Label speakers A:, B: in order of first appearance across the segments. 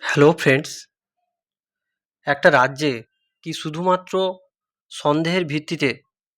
A: Hello friends, একটা রাজ্যে কি শুধুমাত্র সন্দেহের ভিত্তিতে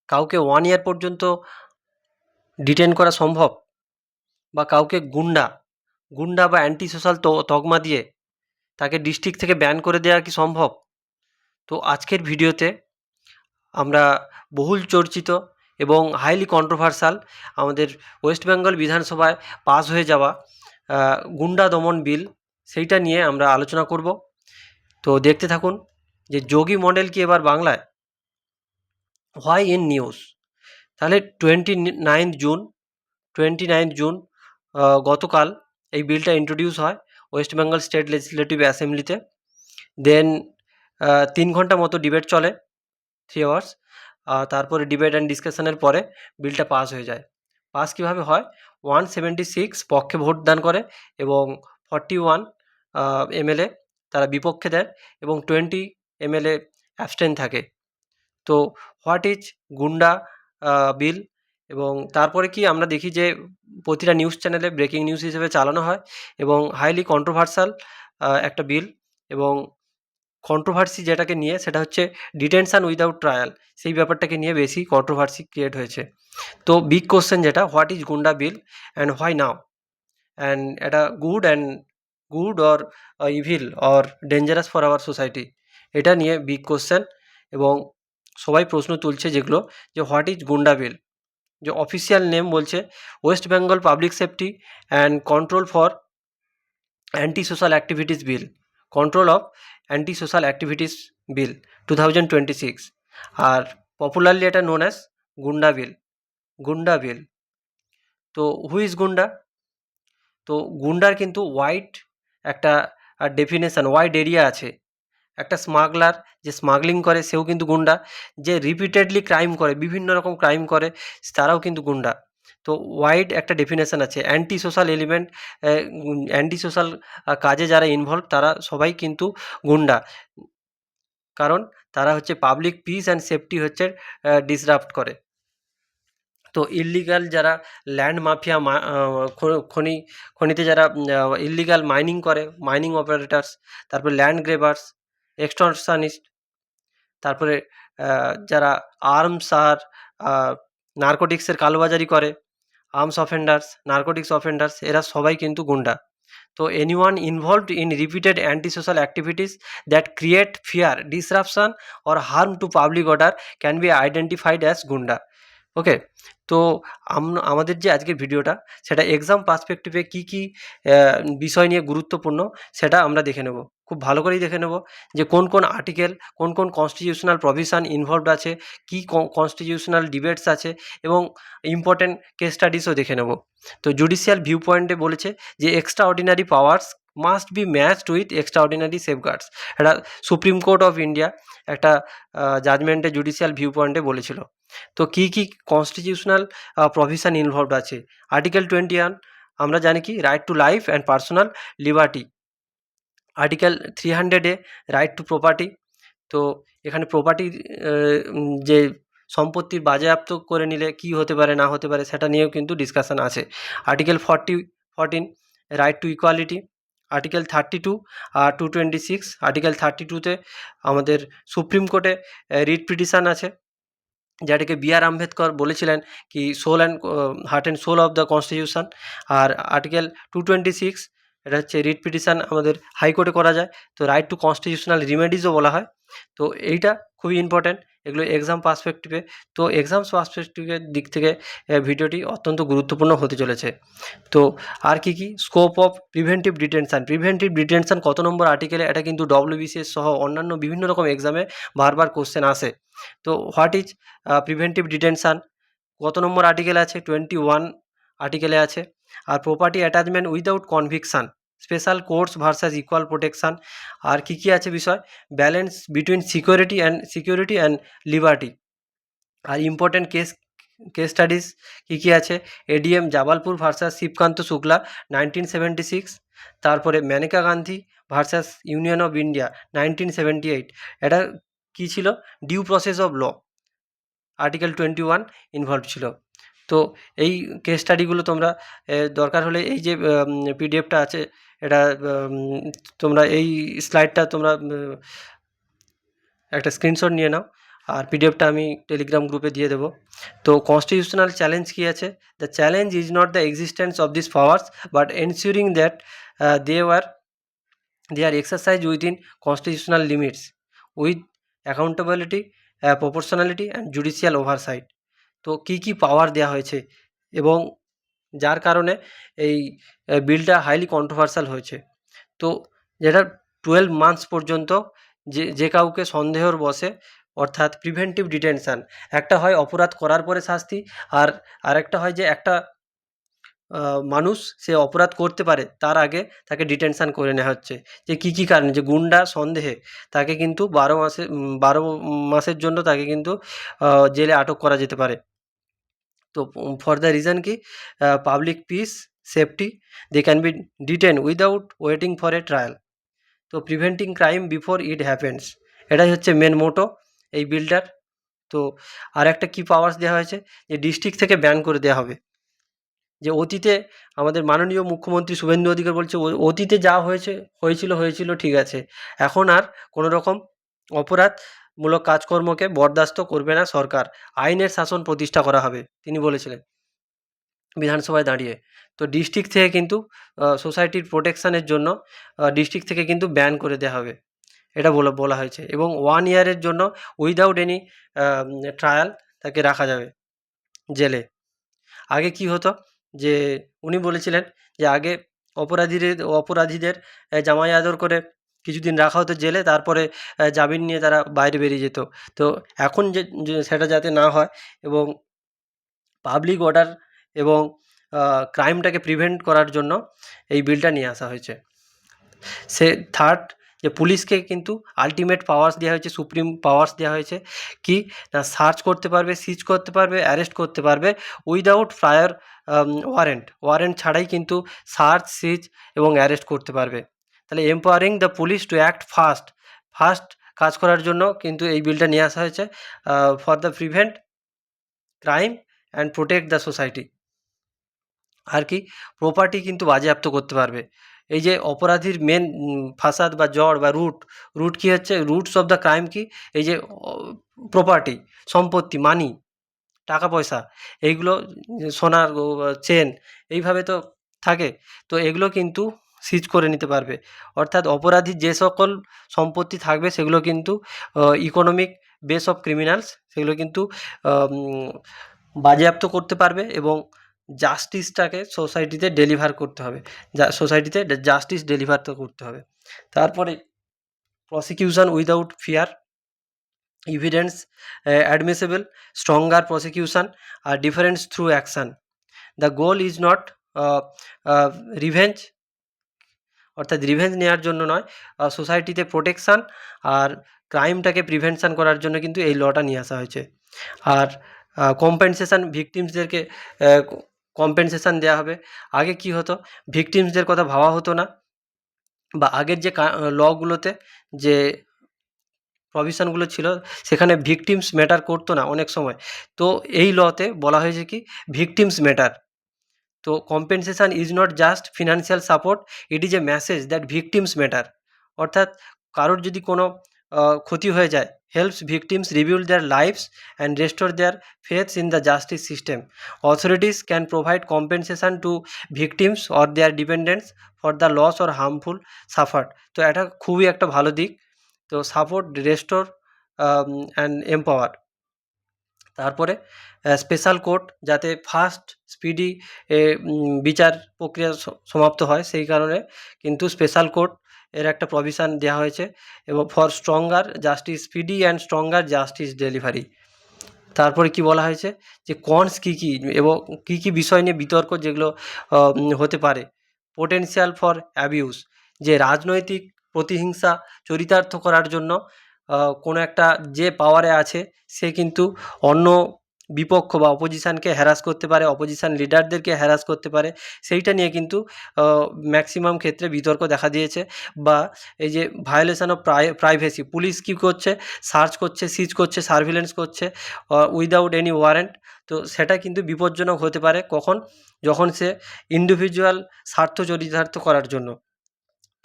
A: কাউকে 1 ইয়ার পর্যন্ত ডিটেইন করা সম্ভব? বা কাউকে গুন্ডা বা অ্যান্টি সোশ্যাল তকমা দিয়ে তাকে ডিস্ট্রিক্ট থেকে ব্যান করে দেওয়া কি সম্ভব? তো আজকের ভিডিওতে আমরা বহুল চর্চিত এবং হাইলি কন্ট্রোভার্সাল আমাদের ওয়েস্ট বেঙ্গল বিধানসভায় পাস হয়ে যাওয়া গুন্ডা দমন বিল, সেইটা নিয়ে আমরা আলোচনা করব। তো দেখতে থাকুন যে যোগী মডেল কি এবার বাংলায়, হোয়াই ইন নিউজ। তাহলে 29 জুন গতকাল এই বিলটা ইন্ট্রোডিউস হয় ওয়েস্ট বেঙ্গল স্টেট লেজিসলেটিভ অ্যাসেম্বলিতে। দেন 3 ঘন্টা মতো ডিবেট চলে, 3 আওয়ার্স। তারপরে ডিবেট অ্যান্ড ডিসকাশনের পরে বিলটা পাস হয়ে যায়। পাস কীভাবে হয়? 176 পক্ষে ভোট দান করে এবং 41 এমএলএ তারা বিপক্ষে দেয় এবং 20 এমএলএ অ্যাবস্টেন থাকে। তো হোয়াট ইজ গুন্ডা বিল? এবং তারপরে কি আমরা দেখি যে প্রতিটা নিউজ চ্যানেলে ব্রেকিং নিউজ হিসেবে চালানো হয় এবং হাইলি কন্ট্রোভার্সাল একটা বিল। এবং কন্ট্রোভার্সি যেটাকে নিয়ে সেটা হচ্ছে ডিটেনশন উইদাউট ট্রায়াল, সেই ব্যাপারটাকে নিয়ে বেশি কন্ট্রোভার্সি ক্রিয়েট হয়েছে। তো বিগ কোশ্চেন যেটা, what is goonda Bill and why now, and এটা good or evil or dangerous for our society, এটা নিয়ে বিগ কোশ্চেন। এবং সবাই প্রশ্ন তুলছে যেগুলো, যে হোয়াট ইজ গুন্ডা বিল। যে অফিসিয়াল নেম বলছে West Bengal public safety and control for anti social activities bill, control of anti social activities bill 2026। আর পপুলারলি এটা নোন অ্যাজ গুন্ডা বিল। তো হু ইজ গুন্ডা? তো গুন্ডার কিন্তু ওয়াইড একটা ডেফিনেশান, ওয়াইড এরিয়া আছে। একটা স্মাগলার, যে স্মাগলিং করে সেও কিন্তু গুন্ডা। যে রিপিটেডলি ক্রাইম করে, বিভিন্ন রকম ক্রাইম করে, তারাও কিন্তু গুন্ডা। তো ওয়াইড একটা ডেফিনেশান আছে। Anti social element, anti social কাজে যারা ইনভলভ তারা সবাই কিন্তু গুন্ডা, কারণ তারা হচ্ছে পাবলিক পিস অ্যান্ড সেফটি হচ্ছে ডিসরাপ্ট করে। তো ইল্লিগাল যারা ল্যান্ড মাফিয়া, খনিতে যারা ইল্লিগাল মাইনিং করে, মাইনিং অপারেটার্স, তারপরে ল্যান্ড গ্রেবার্স, এক্সটর্শনিস্ট, তারপরে যারা আর্মস আর নারকোটিক্সের কালোবাজারি করে, আর্মস অফেন্ডার্স, নারকোটিক্স অফেন্ডার্স, এরা সবাই কিন্তু গুন্ডা। তো anyone involved in repeated anti social activities that create fear, disruption or harm to public order can be identified as গুন্ডা। ওকে, তো আমাদের যে আজকের ভিডিওটা, সেটা এক্সাম পার্সপেক্টিভে কী কী বিষয় নিয়ে গুরুত্বপূর্ণ সেটা আমরা দেখে নেব। খুব ভালো করেই দেখে নেব যে কোন কোন আর্টিকেল, কোন কোন কনস্টিটিউশনাল প্রভিশন ইনভলভড আছে, কী কনস্টিটিউশনাল ডিবেটস আছে, এবং ইম্পর্টেন্ট কেস স্টাডিজও দেখে নেব। তো জুডিশিয়াল ভিউ পয়েন্টে বলেছে যে extra ordinary powers must be matched with extra ordinary সেফগার্ডস। এটা সুপ্রিম কোর্ট অফ ইন্ডিয়া একটা জাজমেন্টে জুডিশিয়াল ভিউ পয়েন্টে বলেছিল। তো কী কী কনস্টিটিউশনাল প্রভিশন ইনভলভড আছে? আর্টিকেল 21 আমরা জানি কি, right to life and personal liberty. Article 300 right two property. তো এখানে প্রপার্টির যে সম্পত্তির বাজেয়াপ্ত করে নিলে কি হতে পারে না হতে পারে সেটা নিয়েও কিন্তু ডিসকাশান আছে। Article 14 right to equality. Article 32 আর 226। আর্টিকেল 32তে আমাদের সুপ্রিম কোর্টে রিট পিটিশান আছে, যেটাকে বি আর আম্বেদকর বলেছিলেন কি soul and heart and soul of the constitution. আর আর্টিকেল 226 এটা হচ্ছে রিট পিটিশান আমাদের হাইকোর্টে করা যায়। তো রাইট টু কনস্টিটিউশনাল রিমেডিসও বলা হয়। তো এইটা খুবই ইম্পর্ট্যান্ট, এগুলো এক্সাম পার্সপেক্টিভে। তো এক্সাম পার্সপেক্টিভের দিক থেকে ভিডিওটি অত্যন্ত গুরুত্বপূর্ণ হতে চলেছে। তো আর কি কি স্কোপ অফ প্রিভেন্টিভ ডিটেনশন কত নম্বর আর্টিকেলে, এটা কিন্তু ডব্লিউবিসিএস সহ অন্যান্য বিভিন্ন রকম এক্সামে বারবার কোশ্চেন আসে। তো হোয়াট ইজ প্রিভেন্টিভ ডিটেনশান কত নম্বর আর্টিকেলে আছে? 21 আর্টিকেলে আছে। আর property attachment without conviction, special courts versus equal protection. আর কী কী আছে বিষয়? Balance between security and liberty. আর ইম্পর্ট্যান্ট কেস স্টাডিজ কী কী আছে? ADM Jabalpur versus Shivkant Shukla 1976। তারপরে Maneka Gandhi versus union of India 1978। এটা কী ছিল? Due process of law, article 21 involve ছিল। তো এই কেস স্টাডিগুলো তোমরা দরকার হলে এই যে পিডিএফটা আছে এটা তোমরা এই স্লাইডটা তোমরা একটা স্ক্রিনশট নিয়ে নাও, আর পিডিএফটা আমি টেলিগ্রাম গ্রুপে দিয়ে দেবো। তো কনস্টিটিউশনাল চ্যালেঞ্জ কী আছে? The challenge is not the existence of this powers but ensuring that they are exercised within constitutional limits with accountability, proportionality and judicial oversight। তো কী কী পাওয়ার দেওয়া হয়েছে এবং যার কারণে এই বিলটা হাইলি কন্ট্রোভার্সাল হয়েছে। তো যেটা 12 মান্থস পর্যন্ত যে কাউকে সন্দেহর বশে, অর্থাৎ প্রিভেন্টিভ ডিটেনশান, একটা হয় অপরাধ করার পরে শাস্তি, আর আরেকটা হয় যে একটা মানুষ সে অপরাধ করতে পারে তার আগে তাকে ডিটেনশান করে নেওয়া হচ্ছে। যে কী কী কারণে? যে গুন্ডা সন্দেহে তাকে কিন্তু 12 মাসের জন্য তাকে কিন্তু জেলে আটক করা যেতে পারে। তো ফর দ্য রিজন কি? Public peace, safety, they can be detain without waiting for a trial. তো preventing crime before it happens, এটাই হচ্ছে মেন মোটো এই বিলটার। তো আর একটা কী পাওয়ার্স দেওয়া হয়েছে? যে ডিস্ট্রিক্ট থেকে ব্যান করে দেওয়া হবে। যে অতীতে আমাদের মাননীয় মুখ্যমন্ত্রী শুভেন্দু অধিকারী বলছে অতীতে যা হয়েছিল ঠিক আছে, এখন আর কোনো রকম অপরাধমূলক কাজকর্মকে বরদাস্ত করবে না সরকার, আইনের শাসন প্রতিষ্ঠা করা হবে, তিনি বলেছিলেন বিধানসভায় দাঁড়িয়ে। তো ডিস্ট্রিক্ট থেকে কিন্তু সোসাইটির প্রোটেকশানের জন্য ডিস্ট্রিক্ট থেকে কিন্তু ব্যান করে দেওয়া হবে, এটা বলা হয়েছে। এবং 1 ইয়ারের জন্য উইদাউট এনি ট্রায়াল তাকে রাখা যাবে জেলে। আগে কি হতো? যে উনি বলেছিলেন যে আগে অপরাধীদের জামাই আদর করে কিছুদিন রাখা হতো জেলে, তারপরে জামিন নিয়ে তারা বাইরে বেরিয়ে যেত। তো এখন যে সেটা যাতে না হয় এবং পাবলিক অর্ডার এবং ক্রাইমটাকে প্রিভেন্ট করার জন্য এই বিলটা নিয়ে আসা হয়েছে। থার্ড, যে পুলিশকে কিন্তু আলটিমেট পাওয়ার্স দেওয়া হয়েছে, সুপ্রিম পাওয়ার্স দেওয়া হয়েছে। কি না, সার্চ করতে পারবে, সিজ করতে পারবে, অ্যারেস্ট করতে পারবে উইদাউট প্রায়র ওয়ারেন্ট ছাড়াই কিন্তু সার্চ, সিজ এবং অ্যারেস্ট করতে পারবে। তাহলে empowering the police to act fast কাজ করার জন্য কিন্তু এই বিলটা নিয়ে আসা হয়েছে, for the prevent crime and protect the society. আর কি, প্রপার্টি কিন্তু বাজেয়াপ্ত করতে পারবে। এই যে অপরাধীর মেন ফাসাদ বা জড় বা রুট কী হচ্ছে? রুটস অফ দ্য ক্রাইম কি? এই যে প্রপার্টি, সম্পত্তি, মানি, টাকা পয়সা, এইগুলো সোনার চেন এইভাবে তো থাকে, তো এগুলো কিন্তু সিজ করে নিতে পারবে। অর্থাৎ অপরাধীর যে সকল সম্পত্তি থাকবে সেগুলো কিন্তু ইকোনমিক বেস অফ ক্রিমিনালস, সেগুলো কিন্তু বাজেয়াপ্ত করতে পারবে এবং জাস্টিসটাকে সোসাইটিতে ডেলিভার করতে হবে, সোসাইটিতে জাস্টিস ডেলিভার তো করতে হবে। তারপরে prosecution without fear, evidence admissible, stronger prosecution আর difference through action. The goal is not revenge, অর্থাৎ রিভেঞ্জ নেওয়ার জন্য নয়, সোসাইটিতে প্রোটেকশান আর ক্রাইমটাকে প্রিভেনশান করার জন্য কিন্তু এই লটা নিয়ে আসা হয়েছে। আর কম্পেনসেশান, ভিকটিমসদেরকে কম্পেনসেশান দেওয়া হবে। আগে কি হতো? ভিকটিমসদের কথা ভাবা হতো না, বা আগের যে লগুলোতে যে প্রভিশনগুলো ছিল সেখানে ভিকটিমস ম্যাটার করতো না অনেক সময়। তো এই লতে বলা হয়েছে কি, ভিকটিমস ম্যাটার। তো compensation is not just financial support, it is a message that victims matter. অর্থাৎ কারোর যদি কোনো ক্ষতি হয়ে যায়, helps victims rebuild their lifes and restore their faiths in the justice system. Authorities can provide compensation to victims or their dependents for the loss or harmful suffered. তো এটা খুবই একটা ভালো দিক। তো সাপোর্ট, রেস্টোর অ্যান্ড এম্পাওয়ার। তারপরে special court, যাতে fast speedy বিচার প্রক্রিয়া সমাপ্ত হয়, সেই কারণে কিন্তু স্পেশাল কোর্ট এর একটা প্রভিশন দেওয়া হয়েছে। এবং for stronger justice, speedy and stronger justice delivery. তারপরে কি বলা হয়েছে? যে কনস কী কী এবং কী কী বিষয় নিয়ে বিতর্ক যেগুলো হতে পারে। পোটেনশিয়াল ফর অ্যাবিউস, যে রাজনৈতিক প্রতিহিংসা চরিতার্থ করার জন্য কোনো একটা যে পাওয়ারে আছে সে কিন্তু অন্য বিপক্ষ বা অপোজিশানকে হ্যারাস করতে পারে, অপোজিশান লিডারদেরকে হ্যারাস করতে পারে, সেইটা নিয়ে কিন্তু ম্যাক্সিমাম ক্ষেত্রে বিতর্ক দেখা দিয়েছে। বা এই যে ভায়োলেশন অফ প্রাইভেসি, পুলিশ কী করছে? সার্চ করছে, সিজ করছে, সার্ভিলেন্স করছে উইদাউট এনি ওয়ারেন্ট। তো সেটা কিন্তু বিপজ্জনক হতে পারে কখন? যখন সে ইন্ডিভিজুয়াল স্বার্থ চরিতার্থ করার জন্য।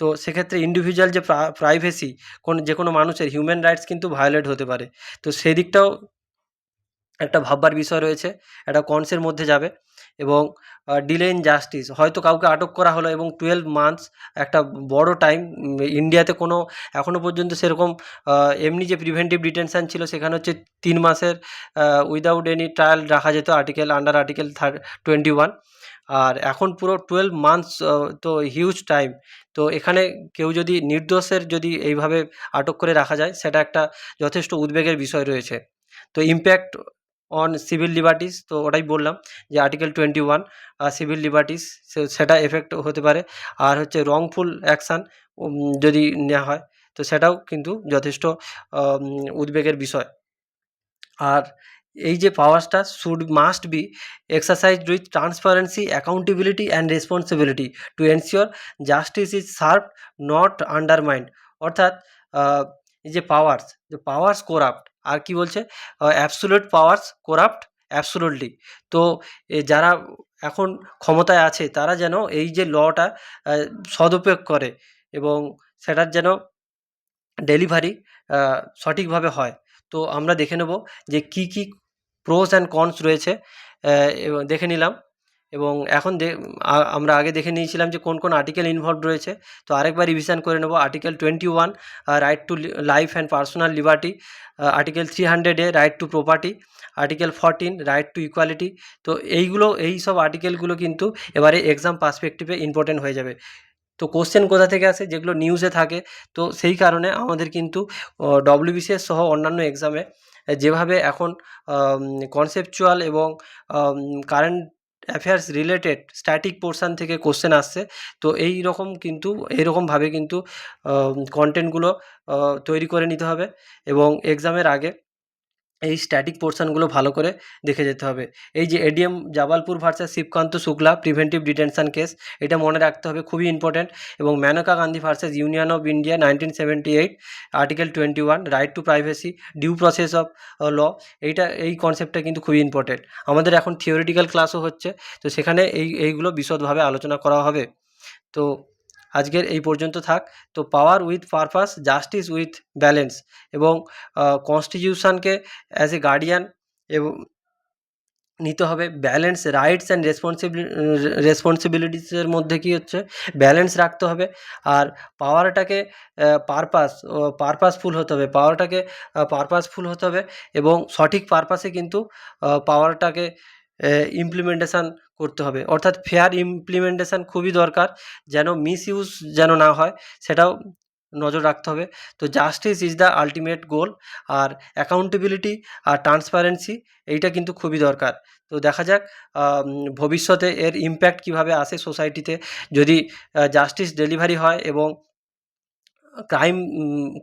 A: তো সেক্ষেত্রে ইন্ডিভিজুয়াল যে প্রাইভেসি যে কোনো মানুষের হিউম্যান রাইটস কিন্তু ভায়োলেট হতে পারে। তো সেদিকটাও একটা ভাববার বিষয় রয়েছে, একটা কনসের মধ্যে যাবে। এবং ডিলে ইন জাস্টিস, হয়তো কাউকে আটক করা হলো এবং 12 মান্থস একটা বড় টাইম। ইন্ডিয়াতে কোনো এখনও পর্যন্ত সেরকম এমনি যে প্রিভেন্টিভ ডিটেনশন ছিল সেখানে হচ্ছে 3 মাসের উইদাউট এনি ট্রায়াল রাখা যেত আন্ডার আর্টিকেল 21। আর এখন পুরো 12 মান্থস, তো হিউজ টাইম। তো এখানে কেউ যদি নির্দোষের যদি এইভাবে আটক করে রাখা যায় সেটা একটা যথেষ্ট উদ্বেগের বিষয় রয়েছে। তো ইম্প্যাক্ট অন সিভিল লিবার্টিস, তো ওটাই বললাম যে আর্টিকেল 21 সিভিল লিবার্টিস সেটা এফেক্ট হতে পারে। আর হচ্ছে রংফুল অ্যাকশান যদি নেওয়া হয় তো সেটাও কিন্তু যথেষ্ট উদ্বেগের বিষয়। আর এই যে পাওয়ার্সটা must be exercised with transparency, accountability and responsibility to ensure justice is served, not undermined. অর্থাৎ এই যে পাওয়ার্স কোরাপ্ট, আর কি বলছে, অ্যাবসোলিউট পাওয়ার্স কোরাপ্ট অ্যাবসোলিউটলি। তো যারা এখন ক্ষমতায় আছে তারা যেন এই যে লটা সদুপয়োগ করে এবং সেটার যেন ডেলিভারি সঠিকভাবে হয়। তো আমরা দেখে নেব যে কী কী প্রোস অ্যান্ড কনস রয়েছে, এবং দেখে নিলাম। এবং এখন আমরা আগে দেখে নিয়েছিলাম যে কোন কোন আর্টিকেল ইনভলভড রয়েছে। তো আরেকবার রিভিশন করে নেব। Article 21 right to life and personal liberty, article 300 right two property, article 14 right to equality. তো এই সব আর্টিকেলগুলো কিন্তু এবারে এক্সাম পার্সপেক্টিভে ইম্পর্টেন্ট হয়ে যাবে। তো কোশ্চেন কোথা থেকে আসে, যেগুলো নিউজে থাকে। তো সেই কারণে আমাদের কিন্তু ডব্লিউবিসিএস সহ অন্যান্য এক্সামে যেভাবে এখন কনসেপচুয়াল এবং current affairs related static portion থেকে কোশ্চেন আসছে, তো এইরকমভাবে কিন্তু কন্টেন্টগুলো তৈরি করে নিতে হবে এবং এক্সামের আগে এই স্ট্যাটিক পোর্শনগুলো ভালো করে দেখে যেতে হবে। এই যে ADM Jabalpur versus Shivkant Shukla preventive detention case, এটা মনে রাখতে হবে, খুবই ইম্পর্ট্যান্ট। এবং Maneka Gandhi versus union of India 1978 article 21 right to privacy, due process of law, এই কনসেপ্টটা কিন্তু খুবই ইম্পর্ট্যান্ট। আমাদের এখন থিওরিটিক্যাল ক্লাসও হচ্ছে, তো সেখানে এইগুলো বিশদভাবে আলোচনা করা হবে। তো আজকের এই পর্যন্ত থাক। তো পাওয়ার with purpose, justice with balance, এবং কনস্টিটিউশনকে অ্যাজ এ গার্ডিয়ান এবং নিতে হবে। ব্যালেন্স রাইটস অ্যান্ড রেসপন্সিবিলিটিসের মধ্যে কী হচ্ছে, ব্যালেন্স রাখতে হবে। আর পাওয়ারটাকে পারপাসফুল হতে হবে, পারপাসফুল হতে হবে এবং সঠিক পারপাসে কিন্তু পাওয়ারটাকে ইমপ্লিমেন্টেশান করতে হবে। অর্থাৎ ফেয়ার ইমপ্লিমেন্টেশান খুবই দরকার, যেন মিসইউজ যেন না হয় সেটাও নজর রাখতে হবে। তো justice is the ultimate goal. আর অ্যাকাউন্টেবিলিটি আর ট্রান্সপারেন্সি এইটা কিন্তু খুবই দরকার। তো দেখা যাক ভবিষ্যতে এর ইমপ্যাক্ট কীভাবে আসে সোসাইটিতে, যদি জাস্টিস ডেলিভারি হয় এবং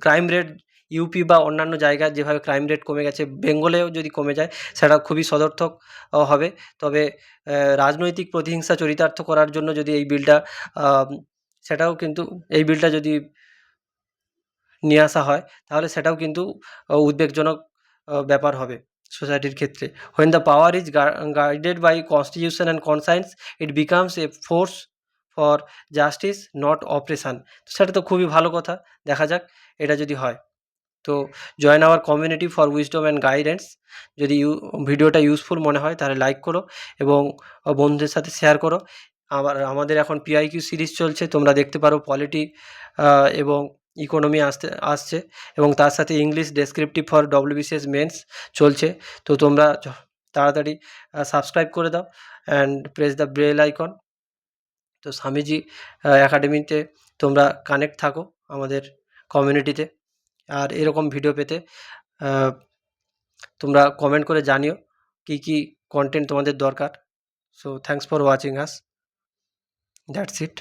A: ক্রাইম রেট ইউপি বা অন্যান্য জায়গায় যেভাবে ক্রাইম রেট কমে গেছে, বেঙ্গলেও যদি কমে যায় সেটা খুবই সদর্থক হবে। তবে রাজনৈতিক প্রতিহিংসা চরিতার্থ করার জন্য যদি এই বিলটা সেটাও কিন্তু এই বিলটা যদি নিয়ে আসা হয় তাহলে সেটাও কিন্তু উদ্বেগজনক ব্যাপার হবে সোসাইটির ক্ষেত্রে। when the power is guided by constitution and conscience, it becomes a force for justice, not oppression। সেটা তো খুবই ভালো কথা, দেখা যাক এটা যদি হয়। তো join our community for wisdom and guidance. যদি ভিডিওটা ইউজফুল মনে হয় তাহলে লাইক করো এবং বন্ধুদের সাথে শেয়ার করো। আমাদের এখন পিআইকিউ সিরিজ চলছে, তোমরা দেখতে পারো পলিটি এবং ইকোনমি আসছে এবং তার সাথে English descriptive for WBCS mains চলছে। তো তোমরা তাড়াতাড়ি সাবস্ক্রাইব করে দাও and press the bell icon. তো স্বামীজি একাডেমিতে তোমরা কানেক্ট থাকো আমাদের কমিউনিটিতে। আর এরকম ভিডিও পেতে তোমরা কমেন্ট করে জানিও কী কী কন্টেন্ট তোমাদের দরকার। So thanks for watching us, that's it.